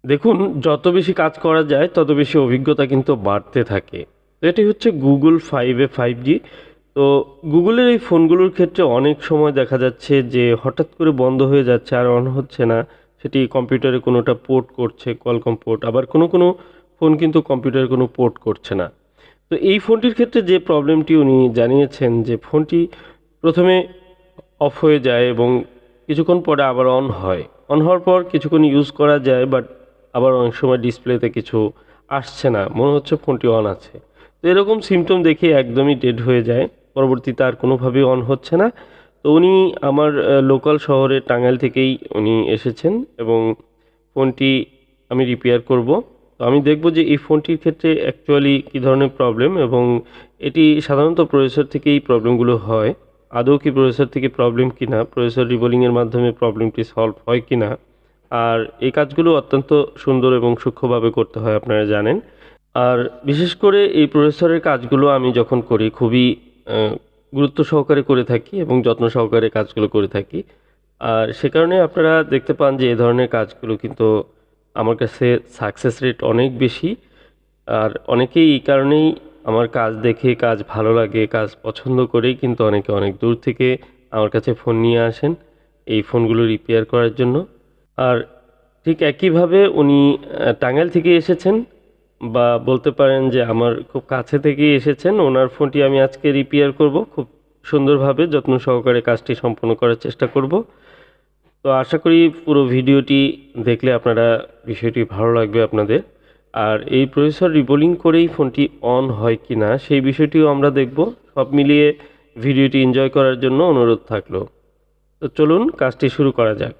দেখুন, যত বেশি কাজ করা যায় তত বেশি অভিজ্ঞতা কিন্তু বাড়তে থাকে। তো এটি হচ্ছে Google 5 এ 5G। তো Google-এর এই ফোনগুলোর ক্ষেত্রে অনেক সময় দেখা যাচ্ছে যে হঠাৎ করে বন্ধ হয়ে যাচ্ছে আর অন হচ্ছে না। সেটি কম্পিউটারে কোনোটা পোর্ট করছে, Qualcomm পোর্ট। আবার কোনো ফোন কিন্তু কম্পিউটারে কোনো পোর্ট করছে না। তো এই ফোনটির ক্ষেত্রে যে প্রবলেমটি উনি জানিয়েছেন যে ফোনটি প্রথমে অফ হয়ে যায় এবং কিছুক্ষণ পরে আবার অন হয়। অন হওয়ার পর কিছুক্ষণ ইউজ করা যায়, বাট আবার অনেক সময় ডিসপ্লেতে কিছু আসছে না, মনে হচ্ছে ফোনটি অন আছে। তো এরকম সিমটম দেখে একদমই ডেড হয়ে যায়। পরবর্তীতে আর কোনোভাবেই অন হচ্ছে না। তো উনি আমার লোকাল শহরে টাঙ্গাইল থেকেই উনি এসেছেন এবং ফোনটি আমি রিপেয়ার করব। তো আমি দেখব যে এই ফোনটির ক্ষেত্রে অ্যাকচুয়ালি কী ধরনের প্রবলেম, এবং এটি সাধারণত প্রসেসর থেকেই প্রবলেমগুলো হয়। আদৌ কি প্রসেসর থেকে প্রবলেম কিনা, প্রসেসর রিবোলিংয়ের মাধ্যমে প্রবলেমটি সলভ হয় কিনা। আর এই কাজগুলো অত্যন্ত সুন্দর এবং সূক্ষ্মভাবে করতে হয়, আপনারা জানেন। আর বিশেষ করে এই প্রসেসরের কাজগুলো আমি যখন করি খুবই গুরুত্ব সহকারে করে থাকি এবং যত্ন সহকারে কাজগুলো করে থাকি। আর সে কারণে আপনারা দেখতে পান যে এ ধরনের কাজগুলো কিন্তু আমার কাছে সাকসেস রেট অনেক বেশি। আর অনেকেই এই কারণেই আমার কাজ দেখে, কাজ ভালো লাগে, কাজ পছন্দ করেই কিন্তু অনেকে অনেক দূর থেকে আমার কাছে ফোন নিয়ে আসেন এই ফোনগুলো রিপেয়ার করার জন্য। আর ঠিক একইভাবে উনি টাঙ্গাইল থেকে এসেছেন, বা বলতে পারেন যে আমার খুব কাছে থেকেই এসেছেন। ওনার ফোনটি আমি আজকে রিপেয়ার করব, খুব সুন্দরভাবে যত্ন সহকারে কাজটি সম্পন্ন করার চেষ্টা করব। তো আশা করি পুরো ভিডিওটি দেখলে আপনারা বিষয়টি ভালো লাগবে আপনাদের। আর এই প্রসেসর রিবোলিং করেই ফোনটি অন হয় কিনা সেই বিষয়টিও আমরা দেখব। সব মিলিয়ে ভিডিওটি এনজয় করার জন্য অনুরোধ থাকলো। তো চলুন কাজটি শুরু করা যাক।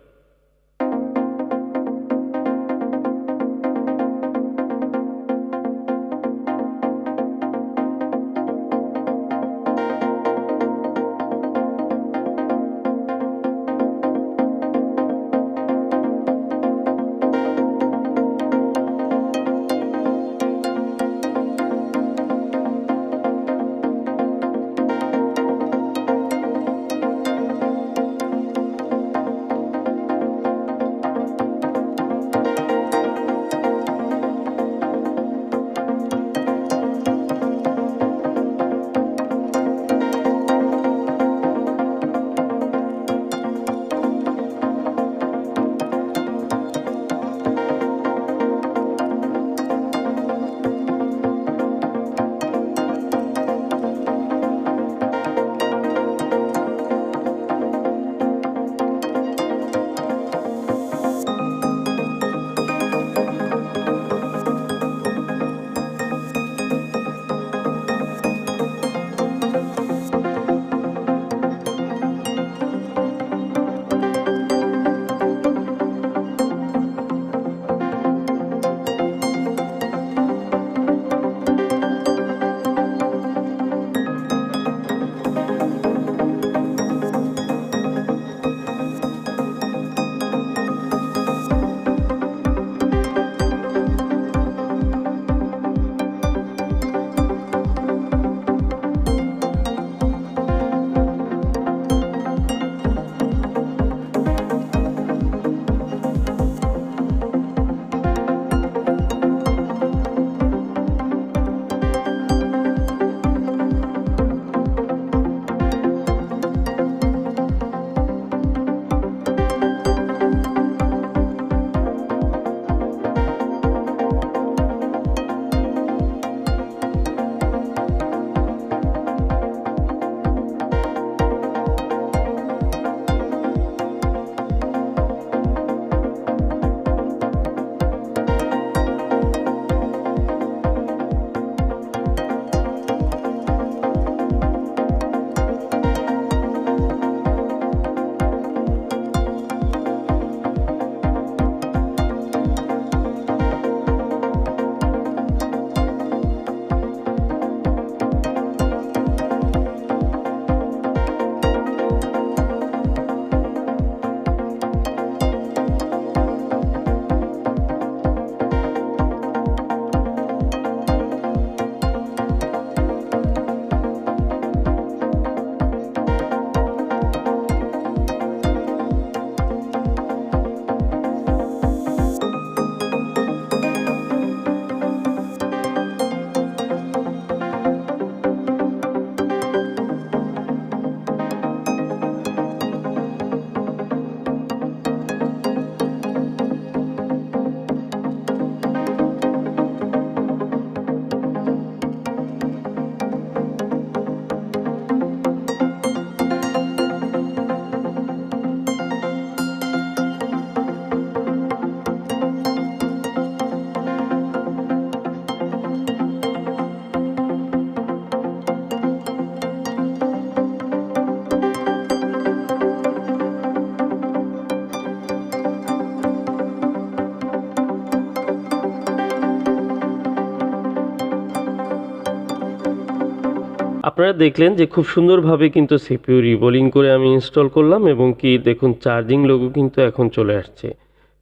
আপনারা দেখলেন যে খুব সুন্দরভাবে কিন্তু সিপিইউ রিবোলিং করে আমি ইনস্টল করলাম এবং কি দেখুন চার্জিং লোগো কিন্তু এখন চলে আসছে।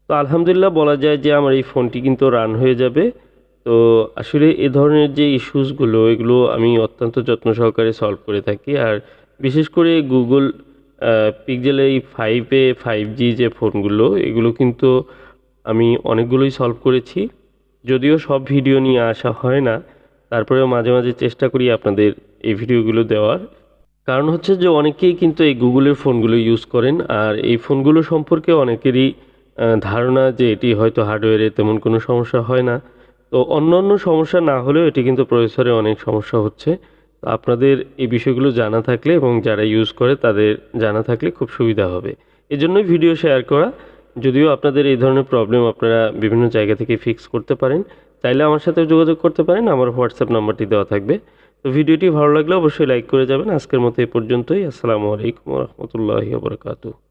তো আলহামদুলিল্লাহ বলা যায় যে আমার এই ফোনটি কিন্তু রান হয়ে যাবে। তো আসলে এ ধরনের যে ইস্যুসগুলো এগুলো আমি অত্যন্ত যত্ন সহকারে সলভ করে থাকি। আর বিশেষ করে গুগল পিক্সেল এই 5জি যে ফোনগুলো এগুলো কিন্তু আমি অনেকগুলোই সলভ করেছি। যদিও সব ভিডিও নিয়ে আসা হয় না, তারপরেও মাঝে মাঝে চেষ্টা করি আপনাদের এই ভিডিওগুলো দেওয়ার। কারণ হচ্ছে যে অনেকেই কিন্তু এই গুগলের ফোনগুলো ইউজ করেন আর এই ফোনগুলো সম্পর্কে অনেকেরই ধারণা যে এটি হয়তো হার্ডওয়্যারে তেমন কোনো সমস্যা হয় না। তো অন্যান্য সমস্যা না হলেও এটি কিন্তু প্রসেসরে অনেক সমস্যা হচ্ছে। তো আপনাদের এই বিষয়গুলো জানা থাকলে এবং যারা ইউজ করে তাদের জানা থাকলে খুব সুবিধা হবে। এজন্যই ভিডিও শেয়ার করা। যদিও আপনাদের এই ধরনের প্রবলেম আপনারা বিভিন্ন জায়গা থেকে ফিক্স করতে পারেন। চাইলে আমার সাথেও যোগাযোগ করতে পারেন। আমার হোয়াটসঅ্যাপ নাম্বারটি দেওয়া থাকবে। তো ভিডিওটি ভালো লাগলে অবশ্যই লাইক করে যাবেন। আজকের মতো এই পর্যন্তই। আসসালামু আলাইকুম ওয়া রাহমাতুল্লাহি ওয়া বারাকাতুহু।